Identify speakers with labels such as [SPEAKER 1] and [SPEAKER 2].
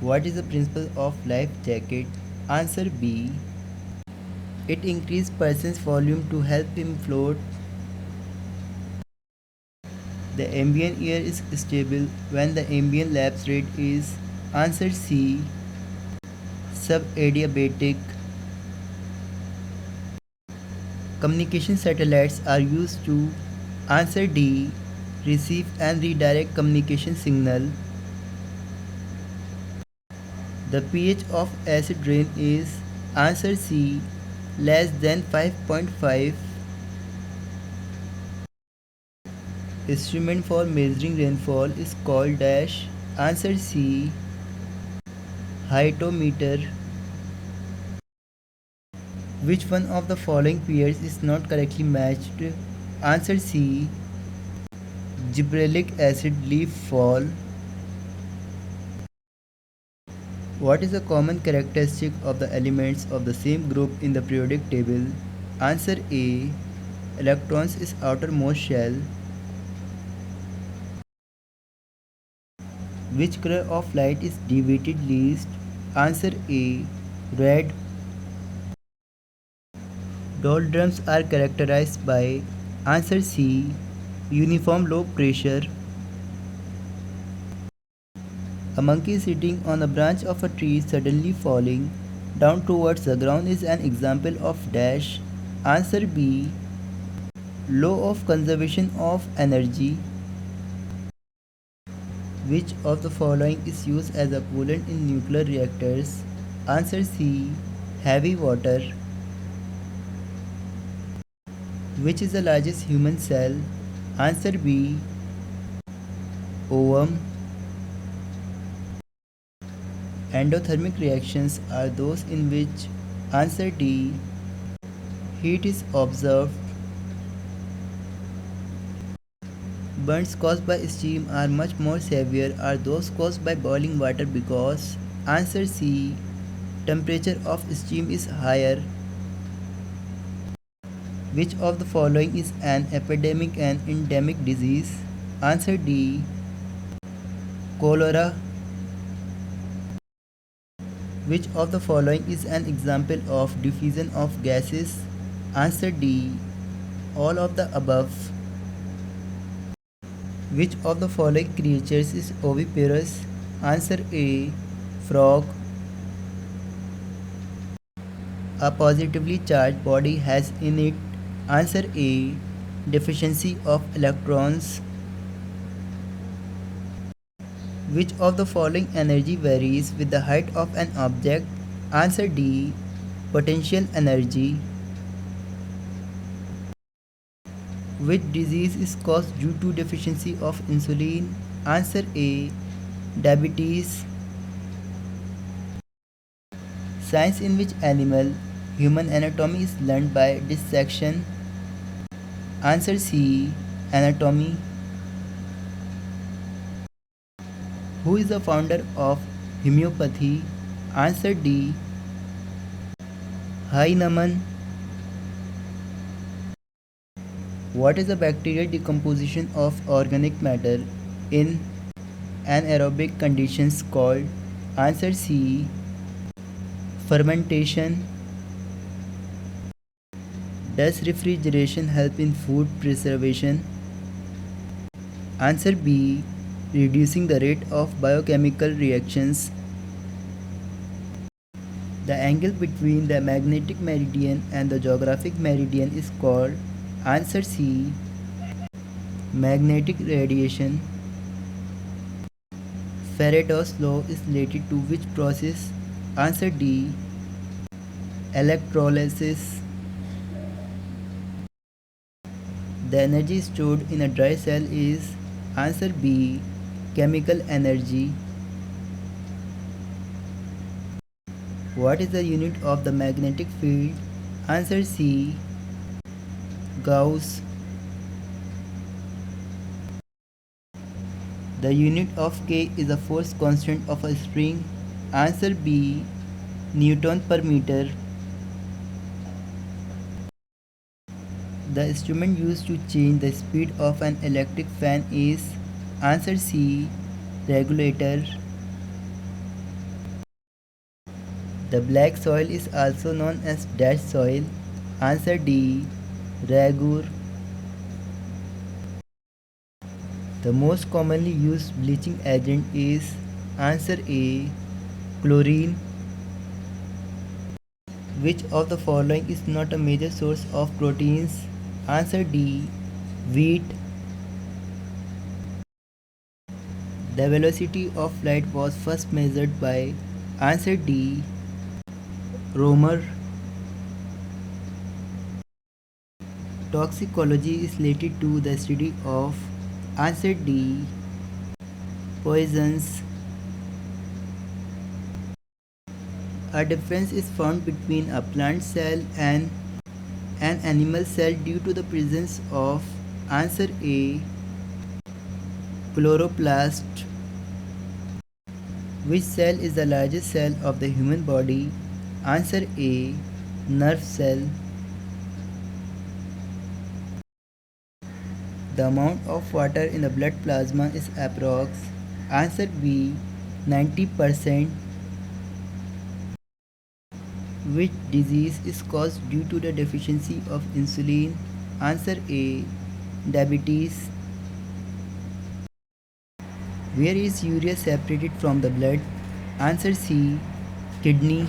[SPEAKER 1] What is the principle of life jacket? Answer B. It increases person's volume to help him float. The ambient air is stable when the ambient lapse rate is. Answer C. Subadiabatic. Communication satellites are used to. Answer D. Receive and redirect communication signal. The pH of acid rain is. Answer C. Less than 5.5. Instrument for measuring rainfall is called dash. Answer C. Hyetometer. Which one of the following pairs is not correctly matched? Answer C. Gibberellic acid leaf fall. What is a common characteristic of the elements of the same group in the periodic table? Answer A. Electrons is outermost shell. Which color of light is deviated least? Answer A. Red. Doldrums are characterized by. Answer C. Uniform low pressure. A monkey sitting on a branch of a tree suddenly falling down towards the ground is an example of dash. Answer B. Law of conservation of energy. Which of the following is used as a coolant in nuclear reactors? Answer C. Heavy water. Which is the largest human cell? Answer B. Ovum. Endothermic reactions are those in which. Answer D. Heat is observed. Burns caused by steam are much more severe are those caused by boiling water because. Answer C. Temperature of steam is higher. Which of the following is an epidemic and endemic disease? Answer D. Cholera. Which of the following is an example of diffusion of gases? Answer D. All of the above. Which of the following creatures is oviparous? Answer A. Frog. A positively charged body has in it. Answer A. Deficiency of electrons. Which of the following energy varies with the height of an object? Answer D. Potential energy. Which disease is caused due to deficiency of insulin? Answer A. Diabetes. Science in which animal human anatomy is learned by dissection? Answer C. Anatomy. Who is the founder of homeopathy? Answer D. Heinemann. What is the bacterial decomposition of organic matter in anaerobic conditions called? Answer C. Fermentation. Does refrigeration help in food preservation? Answer B. Reducing the rate of biochemical reactions. The angle between the magnetic meridian and the geographic meridian is called. Answer C. Magnetic radiation. Faraday's law is related to which process? Answer D. Electrolysis. The energy stored in a dry cell is. Answer B. Chemical energy. What is the unit of the magnetic field? Answer C. Gauss. The unit of K is the force constant of a spring. Answer B. Newton per meter. The instrument used to change the speed of an electric fan is. Answer C. Regulator. The black soil is also known as dash soil. Answer D. Ragur. The most commonly used bleaching agent is answer A. Chlorine. Which of the following is not a major source of proteins? Answer D. Wheat. The velocity of light was first measured by answer D. Romer. Toxicology is related to the study of answer D. Poisons. A difference is found between a plant cell and an animal cell due to the presence of answer A. Chloroplast. Which cell is the largest cell of the human body? Answer A. Nerve cell. The amount of water in the blood plasma is approx. Answer B. 90%. Which disease is caused due to the deficiency of insulin? Answer A. Diabetes. Where is urea separated from the blood? Answer C. Kidney.